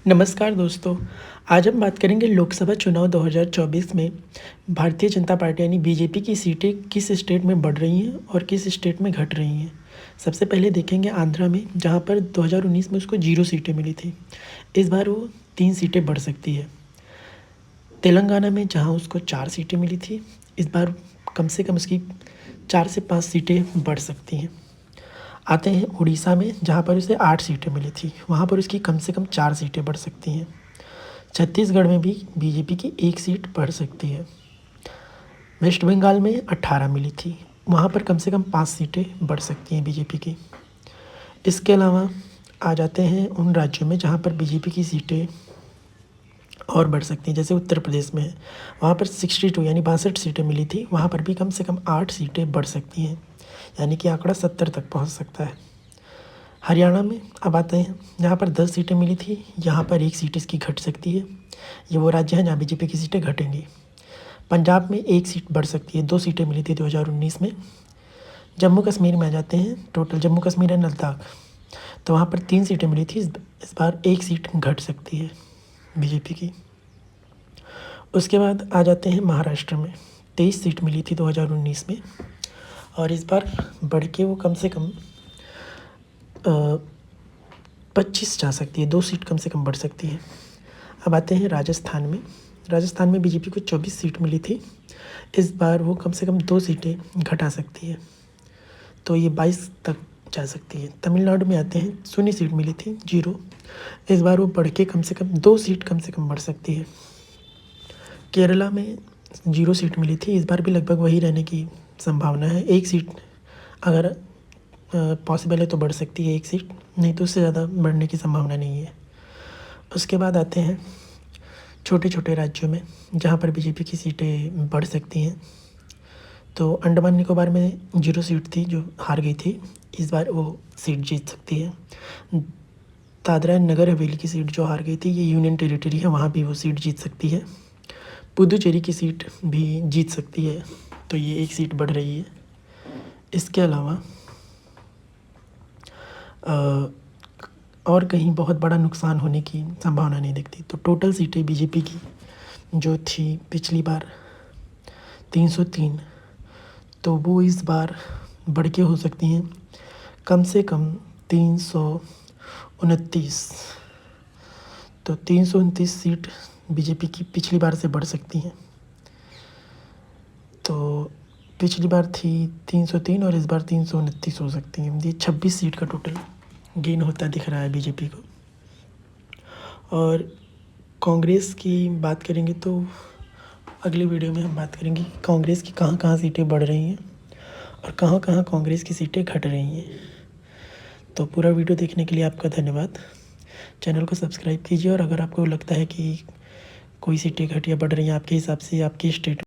नमस्कार दोस्तों। आज हम बात करेंगे लोकसभा चुनाव 2024 में भारतीय जनता पार्टी यानी बीजेपी की सीटें किस स्टेट में बढ़ रही हैं और किस स्टेट में घट रही हैं। सबसे पहले देखेंगे आंध्रा में, जहां पर 2019 में उसको 0 सीटें मिली थी। इस बार वो 3 सीटें बढ़ सकती है। तेलंगाना में, जहां उसको 4 सीटें मिली थी, इस बार कम से कम उसकी 4 से 5 सीटें बढ़ सकती हैं। आते हैं उड़ीसा में, जहाँ पर उसे 8 सीटें मिली थी, वहाँ पर उसकी कम से कम 4 सीटें बढ़ सकती हैं। छत्तीसगढ़ में भी बीजेपी की 1 सीट बढ़ सकती है। वेस्ट बंगाल में 18 मिली थी, वहाँ पर कम से कम 5 सीटें बढ़ सकती हैं बीजेपी की। इसके अलावा आ जाते हैं उन राज्यों में जहाँ पर बीजेपी की सीटें और बढ़ सकती हैं, जैसे उत्तर प्रदेश में है, वहाँ पर 62 यानी 62 सीटें मिली थी, वहाँ पर भी कम से कम 8 सीटें बढ़ सकती हैं, यानी कि आंकड़ा 70 तक पहुँच सकता है। हरियाणा में अब आते हैं, जहाँ पर 10 सीटें मिली थी, यहाँ पर 1 सीट इसकी घट सकती है। ये वो राज्य हैं जहाँ बीजेपी की सीटें घटेंगी। पंजाब में 1 सीट बढ़ सकती है, 2 सीटें मिली थी 2019 में। जम्मू कश्मीर में आ जाते हैं, टोटल जम्मू कश्मीर एंड लद्दाख, तो वहाँ पर 3 सीटें मिली थी, इस बार 1 सीट घट सकती है बीजेपी की। उसके बाद आ जाते हैं महाराष्ट्र में, 23 सीट मिली थी 2019 में, और इस बार बढ़ के वो कम से कम 25 जा सकती है, 2 सीट कम से कम बढ़ सकती है। अब आते हैं राजस्थान में। राजस्थान में बीजेपी को 24 सीट मिली थी, इस बार वो कम से कम 2 सीटें घटा सकती है, तो ये 22 तक जा सकती है। तमिलनाडु में आते हैं, 0 सीट मिली थी, 0, इस बार वो बढ़ के कम से कम 2 सीट कम से कम बढ़ सकती है। केरला में 0 सीट मिली थी, इस बार भी लगभग वही रहने की संभावना है। 1 सीट अगर पॉसिबल है तो बढ़ सकती है, 1 सीट, नहीं तो उससे ज़्यादा बढ़ने की संभावना नहीं है। उसके बाद आते हैं छोटे छोटे राज्यों में, जहाँ पर बीजेपी की सीटें बढ़ सकती हैं। तो अंडमान निकोबार में 0 सीट थी जो हार गई थी, इस बार वो सीट जीत सकती है। दादरा एंड नगर हवेली की सीट जो हार गई थी, ये यूनियन टेरिटरी है, वहाँ भी वो सीट जीत सकती है। पुदुचेरी की सीट भी जीत सकती है, तो ये 1 सीट बढ़ रही है। इसके अलावा और कहीं बहुत बड़ा नुकसान होने की संभावना नहीं दिखती। तो टोटल सीटें बीजेपी की जो थी पिछली बार 303, तो वो इस बार बढ़ के हो सकती हैं कम से कम 329। तो 329 सीट बीजेपी की पिछली बार से बढ़ सकती हैं। तो पिछली बार थी 303 और इस बार 329 हो सकती हैं। ये 26 सीट का टोटल गेन होता दिख रहा है बीजेपी को। और कांग्रेस की बात करेंगे तो अगली वीडियो में हम बात करेंगे कि कांग्रेस की कहाँ कहाँ सीटें बढ़ रही हैं और कहाँ कहाँ कांग्रेस की सीटें घट रही हैं। तो पूरा वीडियो देखने के लिए आपका धन्यवाद। चैनल को सब्सक्राइब कीजिए, और अगर आपको लगता है कि कोई सीटें घट या बढ़ रही हैं आपके हिसाब से आपकी स्टेट